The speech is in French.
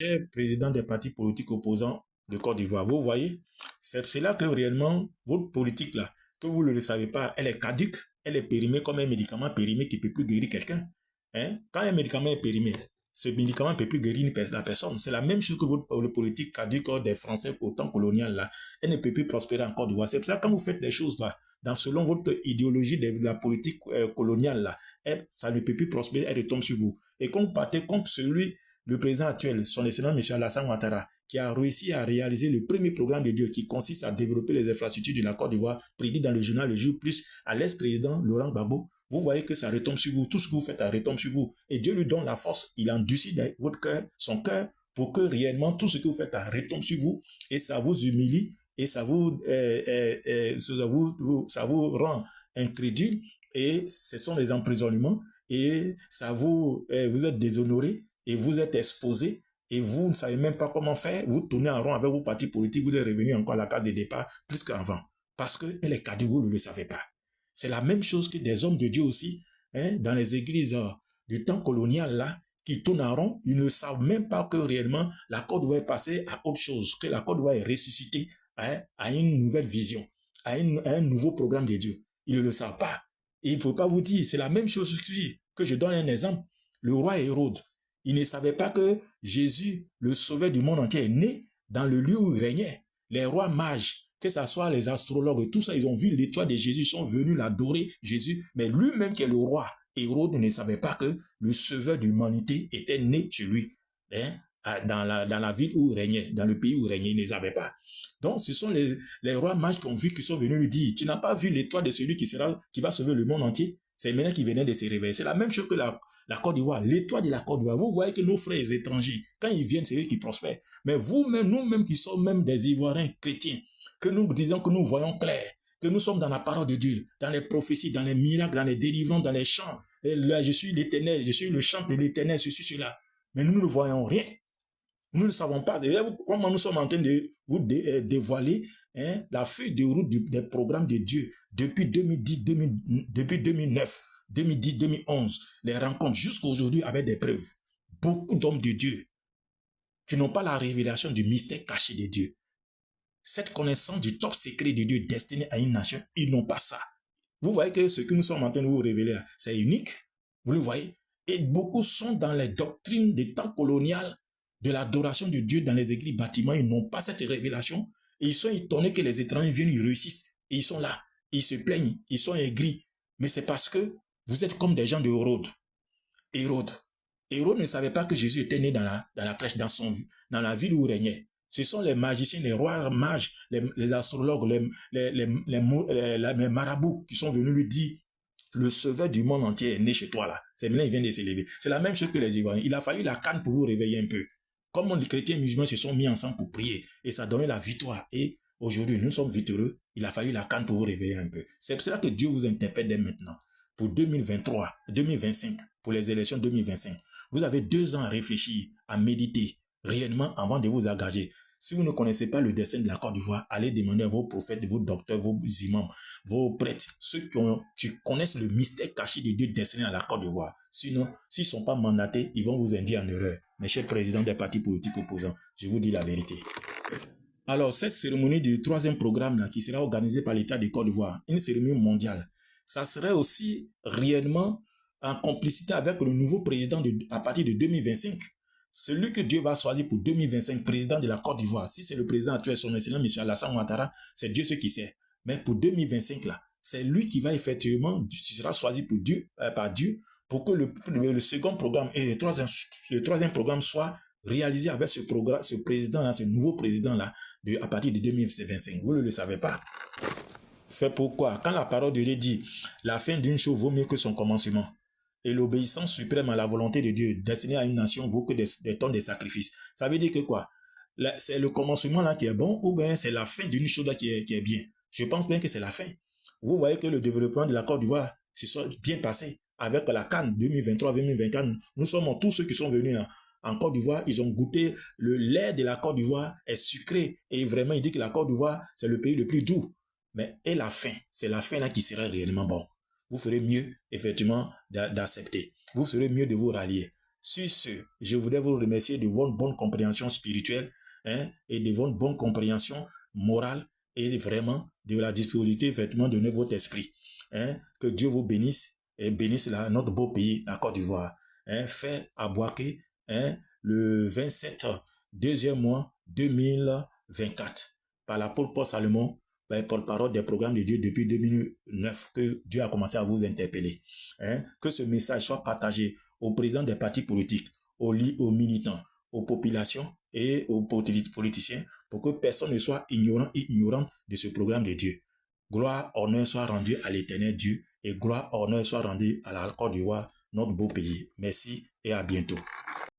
cher président des partis politiques opposants de Côte d'Ivoire, vous voyez, c'est là que réellement, votre politique là, que vous ne le savez pas, elle est caduque, elle est périmée comme un médicament périmé qui ne peut plus guérir quelqu'un. Hein? Quand un médicament est périmé, ce médicament ne peut plus guérir la personne. C'est la même chose que votre politique caduque des Français au temps colonial là. Elle ne peut plus prospérer en Côte d'Ivoire. C'est pour ça que quand vous faites des choses là, selon votre idéologie de la politique coloniale là, ça ne peut plus prospérer, elle retombe sur vous. Et quand vous partez contre le président actuel, son excellent M. Alassane Ouattara, qui a réussi à réaliser le premier programme de Dieu qui consiste à développer les infrastructures de la Côte d'Ivoire, prédit dans le journal Le Jour Plus à l'ex-président Laurent Gbagbo, vous voyez que ça retombe sur vous. Tout ce que vous faites, ça retombe sur vous. Et Dieu lui donne la force. Il endurcit votre cœur, son cœur, pour que réellement tout ce que vous faites, ça retombe sur vous. Et ça vous humilie. Et ça vous rend incrédule. Et ce sont des emprisonnements. Et ça vous êtes déshonoré. Et vous êtes exposé. Et vous ne savez même pas comment faire. Vous tournez en rond avec vos partis politiques. Vous êtes revenu encore à la case de départ plus qu'avant. Parce qu'elle est caduque, vous ne le savez pas. C'est la même chose que des hommes de Dieu aussi, hein, dans les églises du temps colonial là, qui tournent en rond, ils ne savent même pas que réellement la Côte d'Ivoire est passée à autre chose, que la Côte d'Ivoire est ressuscitée, hein, à une nouvelle vision, à un nouveau programme de Dieu. Ils ne le savent pas. Et il ne faut pas vous dire, c'est la même chose que je donne un exemple. Le roi Hérode, il ne savait pas que Jésus, le sauveur du monde entier, est né dans le lieu où il régnait. Les rois mages, que ce soit les astrologues et tout ça, ils ont vu l'étoile de Jésus, ils sont venus l'adorer, Jésus. Mais lui-même qui est le roi, Hérode ne savait pas que le sauveur de l'humanité était né chez lui, hein, dans la ville où il régnait, dans le pays où il régnait, il ne savait pas. Donc, ce sont les rois mages qui ont vu, qui sont venus lui dire, tu n'as pas vu l'étoile de celui qui va sauver le monde entier? C'est maintenant qu'il venait de se réveiller. C'est la même chose que la Côte d'Ivoire, l'étoile de la Côte d'Ivoire. Vous voyez que nos frères étrangers, quand ils viennent, c'est eux qui prospèrent. Mais vous-même, nous-mêmes qui sommes même des Ivoiriens chrétiens, que nous disons que nous voyons clair, que nous sommes dans la parole de Dieu, dans les prophéties, dans les miracles, dans les délivrances, dans les chants. Et là, je suis l'Éternel, je suis le chant de l'Éternel, ceci, cela. Mais nous ne voyons rien. Nous ne savons pas. Comment nous sommes en train de vous dévoiler la feuille de route des programmes de Dieu depuis 2010, depuis 2009, 2010, 2011, les rencontres jusqu'à aujourd'hui avec des preuves. Beaucoup d'hommes de Dieu qui n'ont pas la révélation du mystère caché de Dieu. Cette connaissance du top secret de Dieu destiné à une nation, ils n'ont pas ça. Vous voyez que ce que nous sommes en train de vous révéler, c'est unique. Vous le voyez. Et beaucoup sont dans les doctrines des temps colonial de l'adoration de Dieu dans les églises bâtiments. Ils n'ont pas cette révélation. Et ils sont étonnés que les étrangers viennent, ils réussissent. Et ils sont là. Ils se plaignent. Ils sont aigris. Mais c'est parce que vous êtes comme des gens de Hérode. Hérode ne savait pas que Jésus était né dans la crèche, dans la ville où il régnait. Ce sont les magiciens, les rois mages, les astrologues, les marabouts qui sont venus lui dire le sauveur du monde entier est né chez toi là. C'est maintenant il vient de s'élever. C'est la même chose que les Ivoiriens. Il a fallu la canne pour vous réveiller un peu. Comme les chrétiens musulmans se sont mis ensemble pour prier et ça a donné la victoire. Et aujourd'hui, nous sommes vitoreux. Il a fallu la canne pour vous réveiller un peu. C'est pour cela que Dieu vous interpelle dès maintenant. Pour 2023, 2025, pour les élections 2025. Vous avez 2 ans à réfléchir, à méditer réellement avant de vous engager. Si vous ne connaissez pas le destin de la Côte d'Ivoire, allez demander à vos prophètes, vos docteurs, vos imams, vos prêtres, ceux qui connaissent le mystère caché de Dieu destiné à la Côte d'Ivoire. Sinon, s'ils ne sont pas mandatés, ils vont vous induire en erreur. Mes chers présidents des partis politiques opposants, je vous dis la vérité. Alors, cette cérémonie du 3e programme là, qui sera organisée par l'État de Côte d'Ivoire, une cérémonie mondiale, ça serait aussi réellement en complicité avec le nouveau président à partir de 2025. Celui que Dieu va choisir pour 2025, président de la Côte d'Ivoire, si c'est le président actuel, son excellent M. Alassane Ouattara, c'est Dieu ce qui sait. Mais pour 2025, là, c'est lui qui va effectivement, qui sera choisi par Dieu, pour que le second programme et le troisième programme soit réalisé avec ce président-là, ce nouveau président-là, à partir de 2025. Vous ne le savez pas. C'est pourquoi, quand la parole de Dieu dit, la fin d'une chose vaut mieux que son commencement, et l'obéissance suprême à la volonté de Dieu destinée à une nation vaut que des tonnes de sacrifices. Ça veut dire que quoi? C'est le commencement là qui est bon ou bien c'est la fin d'une chose là qui est bien? Je pense bien que c'est la fin. Vous voyez que le développement de la Côte d'Ivoire se soit bien passé avec la CAN 2023-2024. Nous sommes tous ceux qui sont venus là. En Côte d'Ivoire, ils ont goûté le lait de la Côte d'Ivoire est sucré. Et vraiment, il dit que la Côte d'Ivoire, c'est le pays le plus doux. Mais et la fin, c'est la fin là qui sera réellement bon. Vous ferez mieux, effectivement, d'accepter. Vous ferez mieux de vous rallier. Sur ce, je voudrais vous remercier de votre bonne compréhension spirituelle, hein, et de votre bonne compréhension morale et vraiment de la disponibilité effectivement de votre esprit. Hein. Que Dieu vous bénisse et bénisse notre beau pays, la Côte d'Ivoire. Hein. Fait à Boaké, hein, le 27 deuxième mois 2024 par l'apôtre Paul Salomon, porte-parole des programmes de Dieu depuis 2009 que Dieu a commencé à vous interpeller. Hein. Que ce message soit partagé aux présidents des partis politiques, aux militants, aux populations et aux politiciens pour que personne ne soit ignorant de ce programme de Dieu. Gloire, honneur soit rendu à l'éternel Dieu et gloire, honneur soit rendu à la Côte d'Ivoire, notre beau pays. Merci et à bientôt.